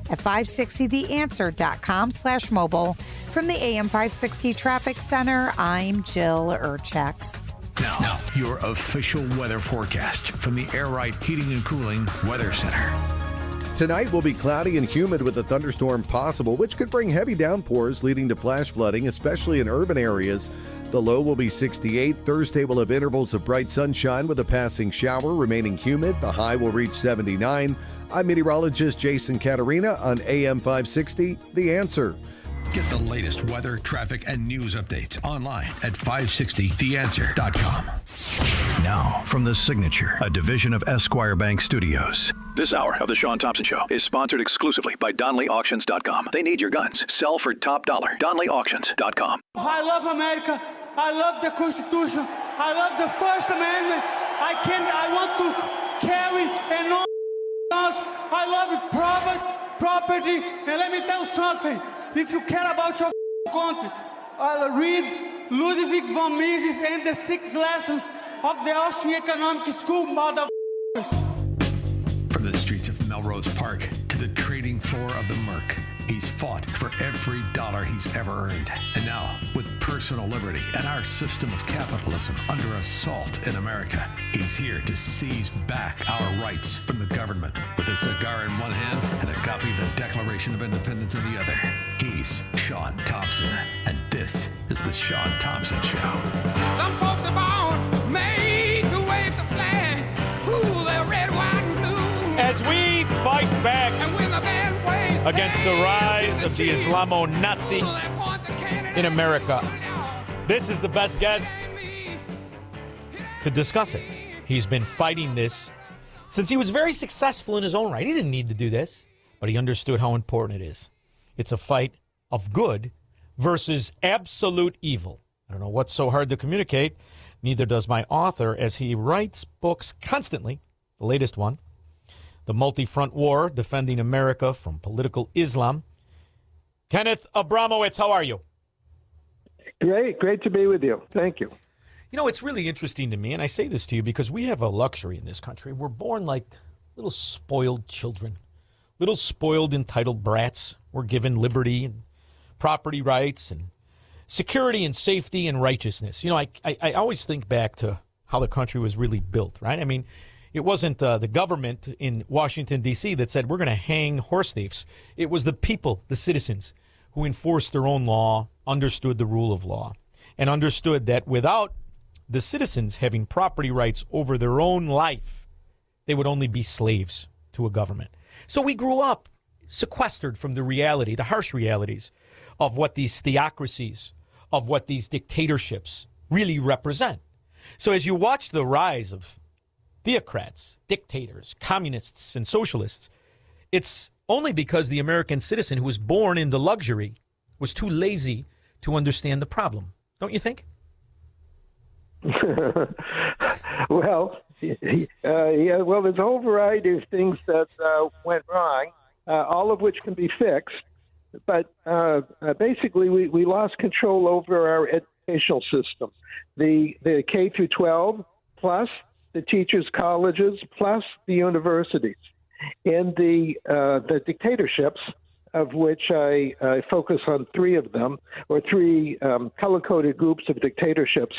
at 560theanswer.com/mobile. From the AM 560 Traffic Center, I'm Jill Urchek. Now, your official weather forecast from the Air Right Heating and Cooling Weather Center. Tonight will be cloudy and humid with a thunderstorm possible, which could bring heavy downpours leading to flash flooding, especially in urban areas. The low will be 68. Thursday will have intervals of bright sunshine with a passing shower, remaining humid. The high will reach 79. I'm meteorologist Jason Caterina on AM 560, The Answer. Get the latest weather, traffic, and news updates online at 560theanswer.com. Now, from The Signature, a division of Esquire Bank Studios. This hour of the Shaun Thompson Show is sponsored exclusively by DonleyAuctions.com. They need your guns. Sell for top dollar. DonleyAuctions.com. I love America. I love the Constitution. I love the First Amendment. I want to carry and all else. I love property. And let me tell you something. If you care about your country, read Ludwig von Mises and the 6 lessons of the Austrian Economic School, motherfuckers. From the streets of Melrose Park to the trading floor of the Merc, he's fought for every dollar he's ever earned. And now, with personal liberty and our system of capitalism under assault in America, he's here to seize back our rights from the government. With a cigar in one hand and a copy of the Declaration of Independence in the other, he's Shaun Thompson. And this is the Shaun Thompson Show. Some folks are born made to wave the flag. Ooh, they're red, white, and blue. As we fight back against the rise of the Islamo-Nazi in America, this is the best guest to discuss it. He's been fighting this since he was very successful in his own right. He didn't need to do this, but he understood how important it is. It's a fight of good versus absolute evil. I don't know what's so hard to communicate. Neither does my author, as he writes books constantly. The latest one, The Multi-Front War, Defending America from Political Islam. Kenneth Abramowitz, how are you? Great to be with you. Thank you. You know, it's really interesting to me, and I say this to you because we have a luxury in this country. We're born like little spoiled children, little spoiled, entitled brats. We're given liberty and property rights and security and safety and righteousness. You know, I always think back to how the country was really built, right? I mean, it wasn't the government in Washington, D.C. that said, we're going to hang horse thieves. It was the people, the citizens, who enforced their own law, understood the rule of law, and understood that without the citizens having property rights over their own life, they would only be slaves to a government. So we grew up sequestered from the reality, the harsh realities of what these theocracies, of what these dictatorships really represent. So as you watch the rise of theocrats, dictators, communists, and socialists, it's only because the American citizen who was born into luxury was too lazy to understand the problem. Don't you think? Well, there's a whole variety of things that went wrong, all of which can be fixed. But basically, we lost control over our educational system. The K through 12, plus the teachers' colleges, plus the universities. And the dictatorships, of which I focus on three of them, or three color-coded groups of dictatorships: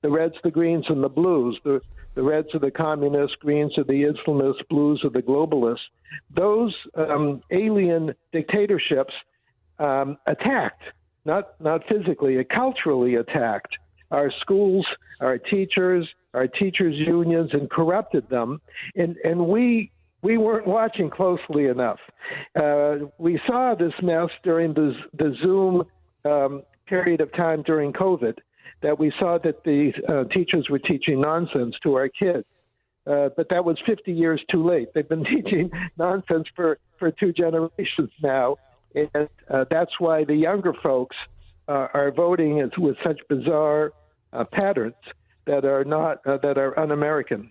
the Reds, the Greens, and the Blues. The Reds are the communists, Greens are the Islamists, Blues are the globalists. Those alien dictatorships attacked, not physically, culturally attacked our schools, our teachers unions, and corrupted them. And we weren't watching closely enough. We saw this mess during the Zoom period of time during COVID, that we saw that the teachers were teaching nonsense to our kids. But that was 50 years too late. They've been teaching nonsense for 2 generations now. And that's why the younger folks are voting with such bizarre patterns that are un-American.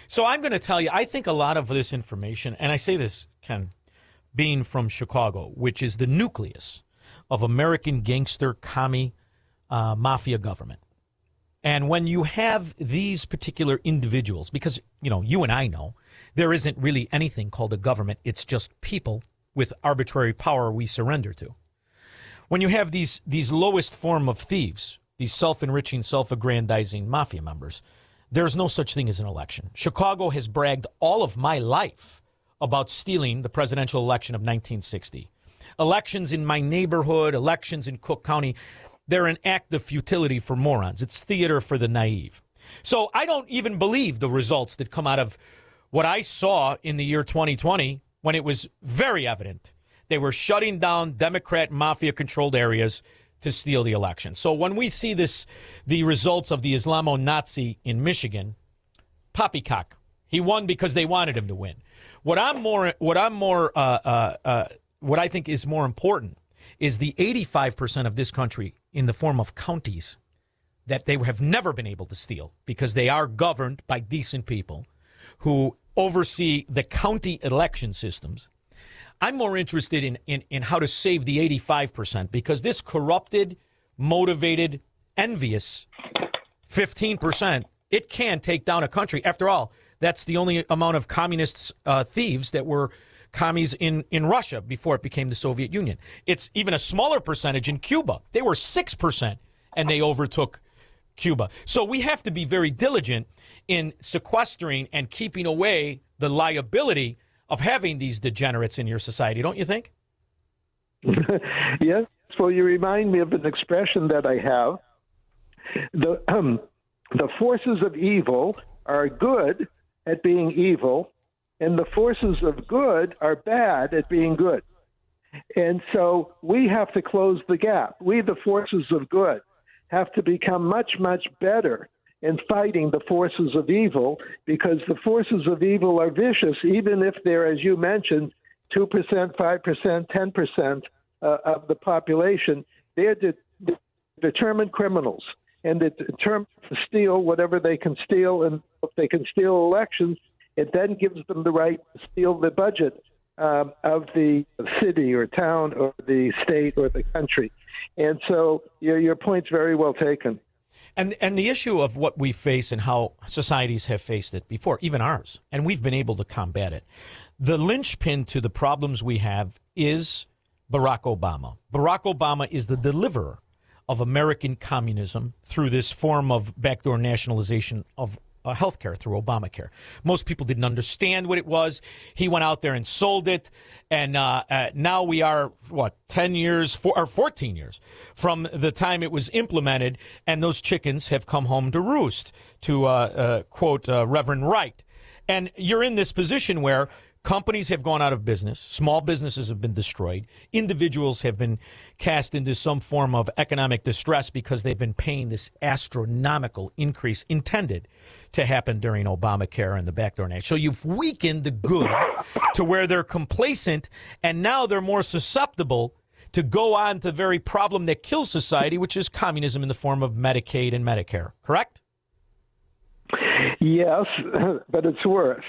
So I'm going to tell you, I think a lot of this information, and I say this, Ken, being from Chicago, which is the nucleus of American gangster, commie, mafia government. And when you have these particular individuals, because, you know, you and I know, there isn't really anything called a government. It's just people with arbitrary power we surrender to. When you have these lowest form of thieves, these self-enriching, self-aggrandizing mafia members, there's no such thing as an election. Chicago has bragged all of my life about stealing the presidential election of 1960. Elections in my neighborhood, elections in Cook County, they're an act of futility for morons. It's theater for the naive. So I don't even believe the results that come out of what I saw in the year 2020 when it was very evident they were shutting down Democrat mafia-controlled areas to steal the election. So when we see the results of the Islamo-Nazi in Michigan, poppycock. He won because they wanted him to win. What I think is more important is the 85% of this country in the form of counties that they have never been able to steal because they are governed by decent people who oversee the county election systems. I'm more interested in how to save the 85% because this corrupted, motivated, envious 15%, it can take down a country. After all, that's the only amount of communists, thieves that were commies in Russia before it became the Soviet Union. It's even a smaller percentage in Cuba. They were 6% and they overtook Cuba. So we have to be very diligent in sequestering and keeping away the liability of having these degenerates in your society, don't you think? Yes. Well, you remind me of an expression that I have. The forces of evil are good at being evil, and the forces of good are bad at being good. And so we have to close the gap. We, the forces of good, have to become much, much better in fighting the forces of evil, because the forces of evil are vicious, even if they're, as you mentioned, 2%, 5%, 10% of the population. They're determined criminals, and they're determined to steal whatever they can steal, and if they can steal elections, it then gives them the right to steal the budget of the city or town or the state or the country. And so your point's very well taken. And the issue of what we face and how societies have faced it before, even ours, and we've been able to combat it. The linchpin to the problems we have is Barack Obama. Barack Obama is the deliverer of American communism through this form of backdoor nationalization of health care through Obamacare. Most people didn't understand what it was. He went out there and sold it. And now we are, 14 years from the time it was implemented, and those chickens have come home to roost, to quote Reverend Wright. And you're in this position where companies have gone out of business. Small businesses have been destroyed. Individuals have been cast into some form of economic distress because they've been paying this astronomical increase intended to happen during Obamacare and the backdoor act. So you've weakened the good to where they're complacent, and now they're more susceptible to go on to the very problem that kills society, which is communism in the form of Medicaid and Medicare. Correct? Yes, but it's worse.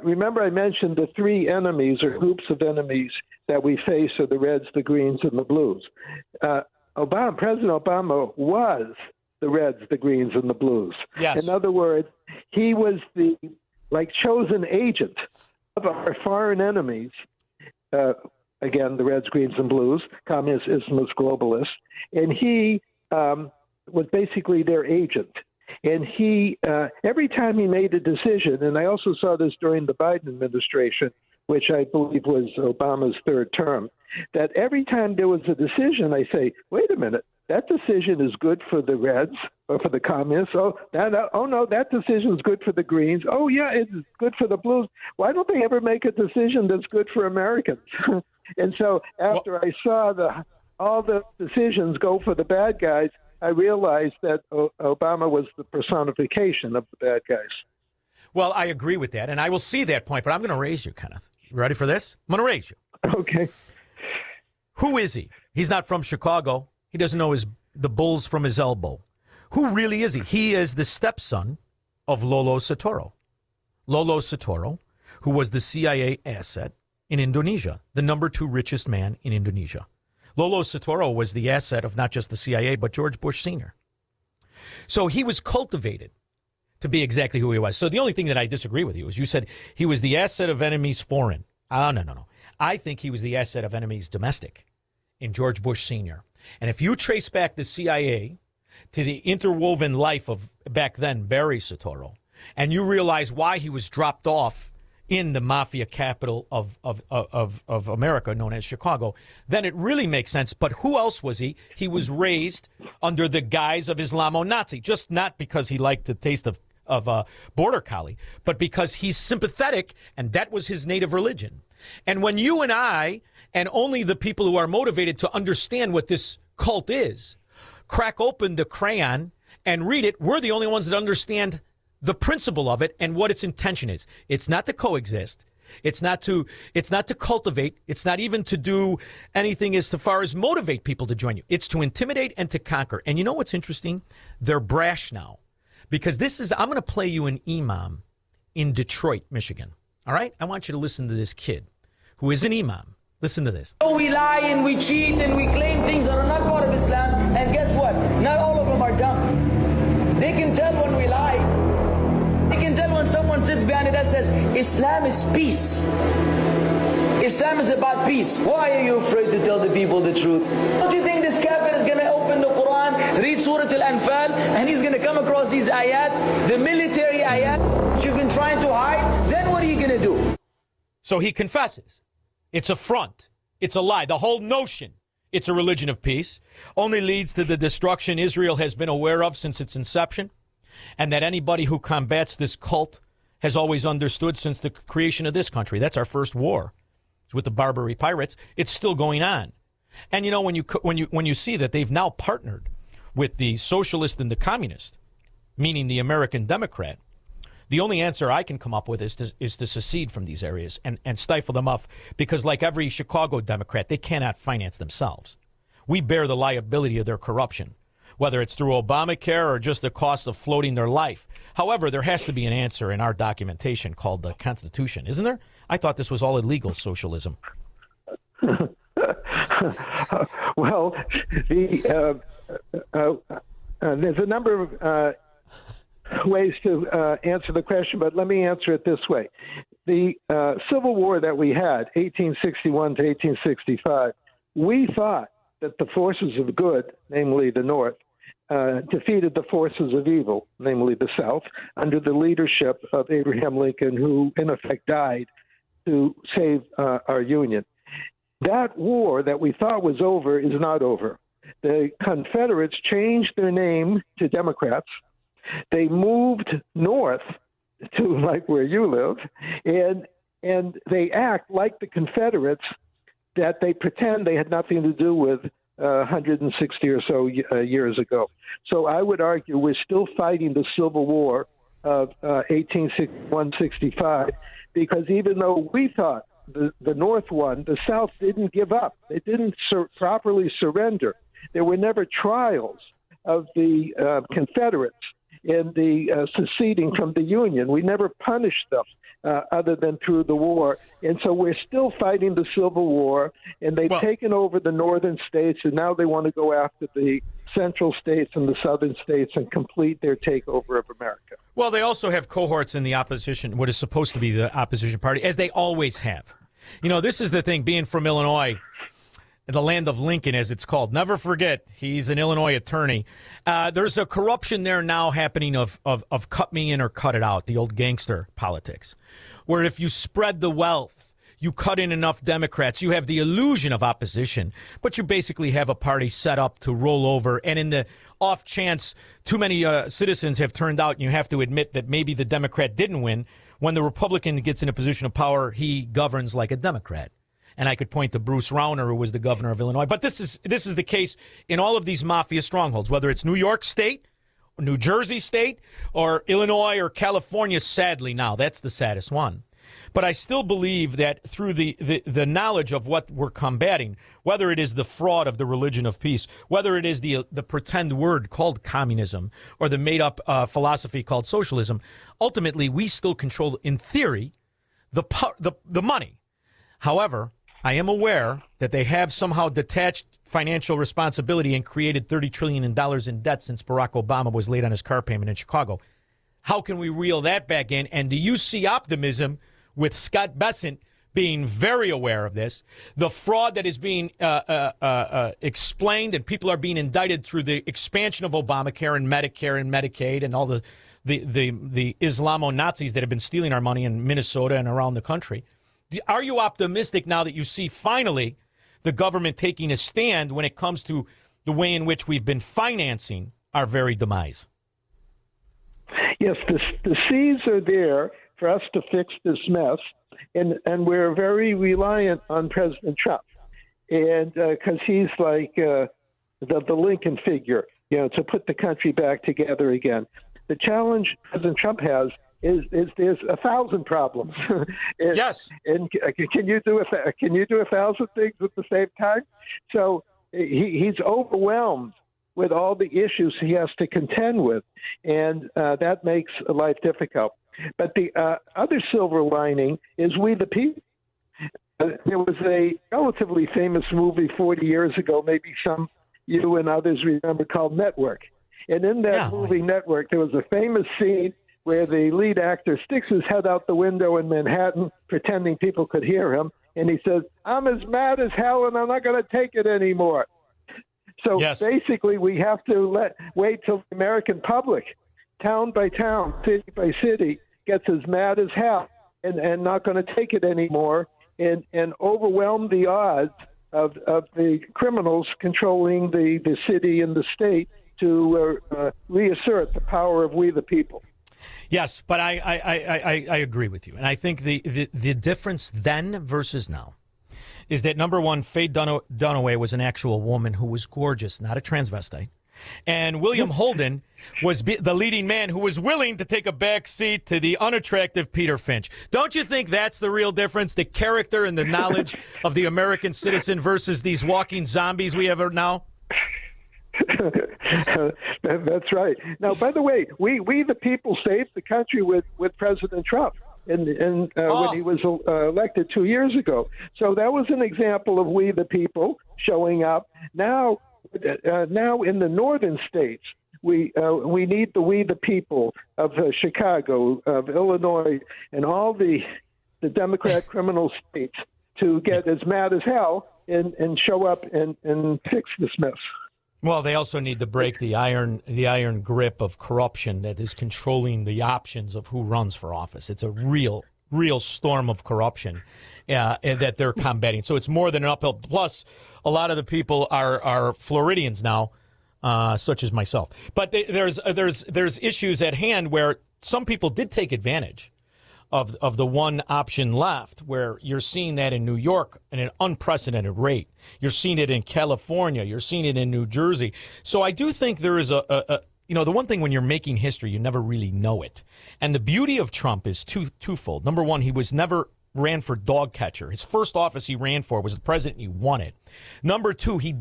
Remember I mentioned the three enemies or groups of enemies that we face are the reds, the greens, and the blues. President Obama was the reds, the greens, and the blues. Yes. In other words, he was the chosen agent of our foreign enemies. Again, the reds, greens, and blues, communists, Islamists, globalists. And he was basically their agent. And he, every time he made a decision, and I also saw this during the Biden administration, which I believe was Obama's third term, that every time there was a decision, I say, wait a minute, that decision is good for the Reds or for the communists. Oh no, that decision is good for the Greens. Oh, yeah, it's good for the Blues. Why don't they ever make a decision that's good for Americans? And so after I saw all the decisions go for the bad guys, I realized that Obama was the personification of the bad guys. Well, I agree with that, and I will see that point, but I'm going to raise you, Kenneth. You ready for this? I'm going to raise you. Okay. Who is he? He's not from Chicago. He doesn't know the bulls from his elbow. Who really is he? He is the stepson of Lolo Soetoro. Lolo Soetoro, who was the CIA asset in Indonesia, the number 2 richest man in Indonesia. Lolo Soetoro was the asset of not just the CIA, but George Bush Sr. So he was cultivated to be exactly who he was. So the only thing that I disagree with you is you said he was the asset of enemies foreign. No. I think he was the asset of enemies domestic in George Bush Sr. And if you trace back the CIA to the interwoven life of, back then, Barry Soetoro, and you realize why he was dropped off in the mafia capital of America, known as Chicago, then it really makes sense. But who else was he? He was raised under the guise of Islamo-Nazi, just not because he liked the taste of Border Collie, but because he's sympathetic, and that was his native religion. And when you and I, and only the people who are motivated to understand what this cult is, crack open the crayon and read it, we're the only ones that understand the principle of it and what its intention is. It's not to coexist. It's not to cultivate. It's not even to do anything as far as motivate people to join you. It's to intimidate and to conquer. And you know what's interesting? They're brash now, because I'm going to play you an imam in Detroit, Michigan. All right? I want you to listen to this kid who is an imam. Listen to this. We lie and we cheat and we claim things that are not part of Islam. And guess what? Not all of them are dumb. They can tell when we lie. They can tell when someone sits behind it and says, Islam is peace. Islam is about peace. Why are you afraid to tell the people the truth? Don't you think this kafir is going to open the Quran, read Surah Al-Anfal, and he's going to come across these ayat, the military ayat, which you've been trying to hide? Then what are you going to do? So he confesses. It's a front. It's a lie. The whole notion, it's a religion of peace, only leads to the destruction Israel has been aware of since its inception, and that anybody who combats this cult has always understood since the creation of this country. That's our first war. It's with the Barbary pirates. It's still going on. And you know, when you see that they've now partnered with the socialist and the communist, meaning the American Democrat, the only answer I can come up with is to secede from these areas and stifle them up, because like every Chicago Democrat, they cannot finance themselves. We bear the liability of their corruption, whether it's through Obamacare or just the cost of floating their life. However, there has to be an answer in our documentation called the Constitution, isn't there? I thought this was all illegal socialism. Well, there's a number of ways to answer the question, but let me answer it this way. The Civil War that we had, 1861 to 1865, we thought that the forces of good, namely the North, defeated the forces of evil, namely the South, under the leadership of Abraham Lincoln, who in effect died to save our Union. That war that we thought was over is not over. The Confederates changed their name to Democrats. They moved north to like where you live, and they act like the Confederates, that they pretend they had nothing to do with 160 or so years ago. So I would argue we're still fighting the Civil War of 1861-65, because even though we thought the North won, the South didn't give up. They didn't properly surrender. There were never trials of the Confederates in the seceding from the Union. We never punished them other than through the war. And so we're still fighting the Civil War, and they've taken over the northern states, and now they want to go after the central states and the southern states and complete their takeover of America. Well, they also have cohorts in the opposition, what is supposed to be the opposition party, as they always have. You know, this is the thing, being from Illinois, the land of Lincoln, as it's called. Never forget, he's an Illinois attorney. There's a corruption there now happening of cut me in or cut it out, the old gangster politics, where if you spread the wealth, you cut in enough Democrats, you have the illusion of opposition, but you basically have a party set up to roll over. And in the off chance too many citizens have turned out, and you have to admit that maybe the Democrat didn't win, when the Republican gets in a position of power, he governs like a Democrat. And I could point to Bruce Rauner, who was the governor of Illinois. But this is the case in all of these mafia strongholds, whether it's New York State, New Jersey State, or Illinois or California, sadly now. That's the saddest one. But I still believe that through the knowledge of what we're combating, whether it is the fraud of the religion of peace, whether it is the pretend word called communism, or the made-up philosophy called socialism, ultimately we still control, in theory, the money. However, I am aware that they have somehow detached financial responsibility and created $30 trillion in debt since Barack Obama was late on his car payment in Chicago. How can we reel that back in? And do you see optimism with Scott Bessent being very aware of this. The fraud that is being explained, and people are being indicted through the expansion of Obamacare and Medicare and Medicaid and all the Islamo-Nazis that have been stealing our money in Minnesota and around the country. Are you optimistic now that you see finally the government taking a stand when it comes to the way in which we've been financing our very demise? Yes, the seeds are there for us to fix this mess, and we're very reliant on President Trump, and because he's like the Lincoln figure, to put the country back together again. The challenge President Trump has is there's 1,000 problems. Yes. And can you do 1,000 things at the same time? So he's overwhelmed with all the issues he has to contend with, and that makes life difficult. But the other silver lining is we the people. There was a relatively famous movie 40 years ago, maybe some you and others remember, called Network. And in that movie, Network, there was a famous scene where the lead actor sticks his head out the window in Manhattan, pretending people could hear him, and he says, "I'm as mad as hell, and I'm not going to take it anymore." So basically, we have to wait till the American public, town by town, city by city, gets as mad as hell and not going to take it anymore, and overwhelm the odds of the criminals controlling the city and the state to reassert the power of we the people. Yes, but I agree with you. And I think the difference then versus now is that, number one, Faye Dunaway was an actual woman who was gorgeous, not a transvestite. And William Holden was the leading man who was willing to take a back seat to the unattractive Peter Finch. Don't you think that's the real difference, the character and the knowledge of the American citizen versus these walking zombies we have now? That's right. Now, by the way, we the people saved the country with President Trump. And when he was elected 2 years ago. So that was an example of we the people showing up. Now in the northern states, we need we the people of Chicago, of Illinois, and all the Democrat criminal states to get as mad as hell and show up and fix this mess. Well, they also need to break the iron grip of corruption that is controlling the options of who runs for office. It's a real storm of corruption that they're combating. So it's more than an uphill. Plus, a lot of the people are Floridians now, such as myself. But there's issues at hand where some people did take advantage of the one option left, where you're seeing that in New York at an unprecedented rate. You're seeing it in California. You're seeing it in New Jersey. So I do think there is the one thing when you're making history, you never really know it. And the beauty of Trump is twofold. Number one, he was never ran for dog catcher. His first office he ran for was the president, and he won it. Number two, he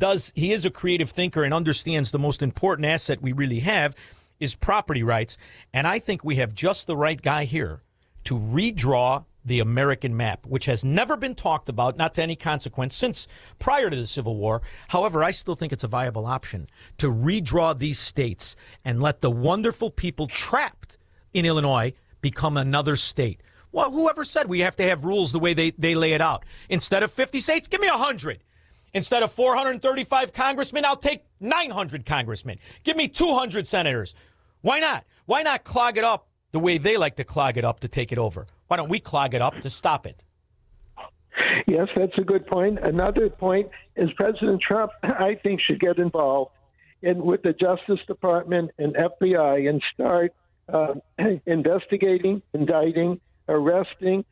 is a creative thinker and understands the most important asset we really have is property rights. And I think we have just the right guy here to redraw the American map, which has never been talked about, not to any consequence, since prior to the Civil War. However, I still think it's a viable option to redraw these states and let the wonderful people trapped in Illinois become another state. Well, whoever said we have to have rules the way they lay it out? Instead of 50 states, give me 100. Instead of 435 congressmen, I'll take 900 congressmen. Give me 200 senators. Why not? Why not clog it up the way they like to clog it up to take it over? Why don't we clog it up to stop it? Yes, that's a good point. Another point is President Trump, I think, should get involved with the Justice Department and FBI and start investigating, indicting, arresting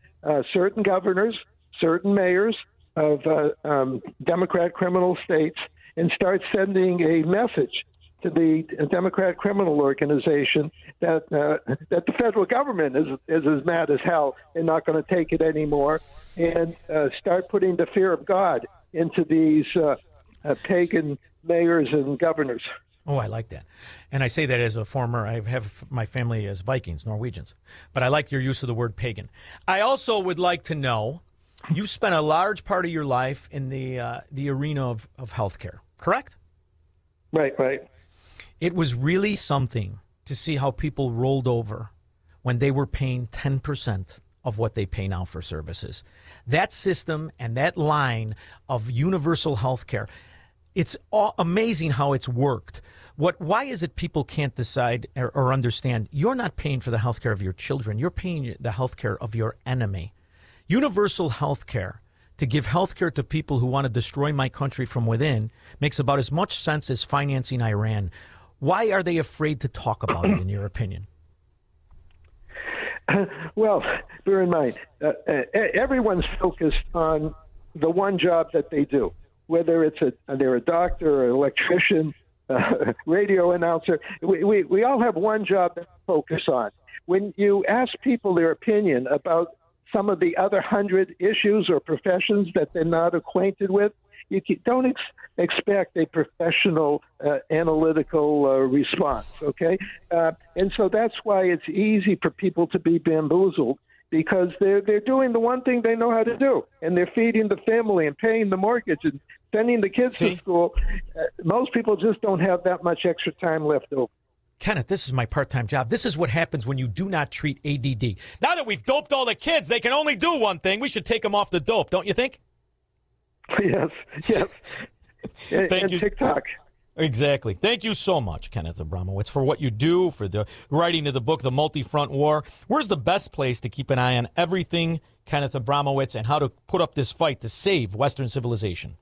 certain governors, certain mayors of Democrat criminal states, and start sending a message to the Democrat criminal organization that the federal government is as mad as hell and not going to take it anymore, and start putting the fear of God into these pagan mayors and governors. Oh, I like that. And I say that as a former, I have my family as Vikings, Norwegians, but I like your use of the word pagan. I also would like to know, you spent a large part of your life in the arena of healthcare, correct? Right. It was really something to see how people rolled over when they were paying 10% of what they pay now for services. that system and that line of universal health care, it's amazing how it's worked. Why is it people can't decide or understand? You're not paying for the health care of your children. You're paying the health care of your enemy. Universal health care, to give health care to people who want to destroy my country from within, makes about as much sense as financing Iran. Why are they afraid to talk about it, in your opinion? Well, bear in mind, everyone's focused on the one job that they do, whether they're a doctor, or an electrician, radio announcer. We all have one job to focus on. When you ask people their opinion about some of the other 100 issues or professions that they're not acquainted with, you don't expect a professional, analytical response, okay? And so that's why it's easy for people to be bamboozled, because they're doing the one thing they know how to do, and they're feeding the family and paying the mortgage and sending the kids to school. Most people just don't have that much extra time left over. Kenneth, this is my part-time job. This is what happens when you do not treat ADD. Now that we've doped all the kids, they can only do one thing. We should take them off the dope, don't you think? Yes. Thank you. TikTok. Exactly. Thank you so much, Kenneth Abramowitz, for what you do, for the writing of the book, The Multi-Front War. Where's the best place to keep an eye on everything Kenneth Abramowitz and how to put up this fight to save Western civilization?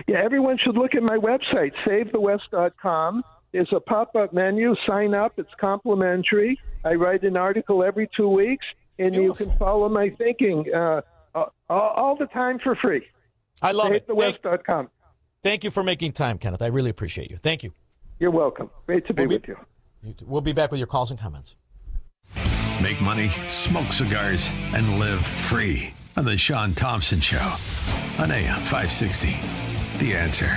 Yeah, everyone should look at my website, SaveTheWest.com. There's a pop-up menu. Sign up. It's complimentary. I write an article every 2 weeks, and Beautiful. You can follow my thinking all the time for free. I love it. SaveTheWest.com. Thank you for making time, Kenneth. I really appreciate you. Thank you. You're welcome. Great to be with you. We'll be back with your calls and comments. Make money, smoke cigars, and live free on the Shaun Thompson Show on AM 560. The Answer.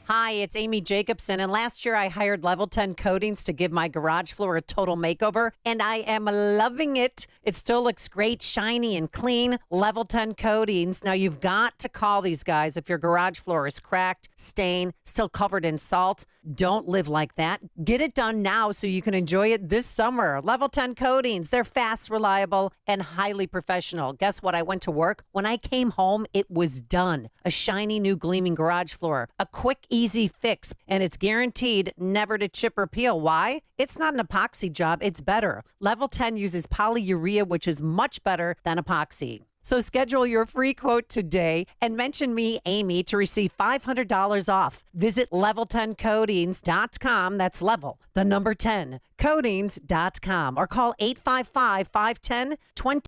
Hi, it's Amy Jacobson, and last year I hired Level 10 Coatings to give my garage floor a total makeover, and I am loving it. It still looks great, shiny and clean. Level 10 Coatings. Now, you've got to call these guys if your garage floor is cracked, stained, still covered in salt. Don't live like that. Get it done now so you can enjoy it this summer. Level 10 Coatings. They're fast, reliable, and highly professional. Guess what? I went to work. When I came home, it was done. A shiny new gleaming garage floor. A quick, easy fix, and it's guaranteed never to chip or peel. Why? It's not an epoxy job. It's better. Level 10 uses polyurea, which is much better than epoxy. So schedule your free quote today and mention me, Amy, to receive $500 off. Visit level10coatings.com. That's level, the number 10, coatings.com, or call 855-510-20.